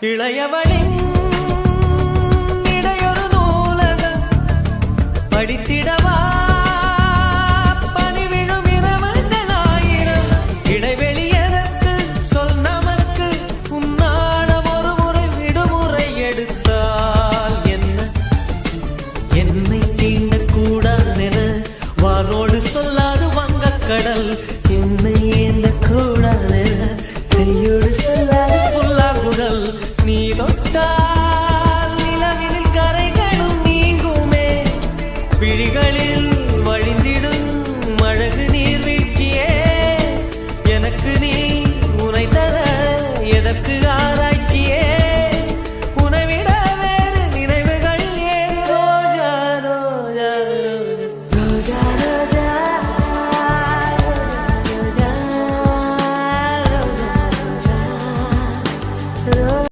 இளையவனின் இடையொரு நூலகம் படித்திடவா பணிவிழும் இரவுகள் ஆயிரம் இடைவெளி எதற்கு சொல் நமக்கு உன்னாடம் ஒரு முறை விடுமுறை எடுத்தால் என்ன என்னை தீண்டக்கூடாதென வாரோடு சொல்லாது வங்கக்கடல் என்னை ஏந்தக்கூடாதென கையோடு சொல்லாது புல்லாங்குழல் நீ தொட்டா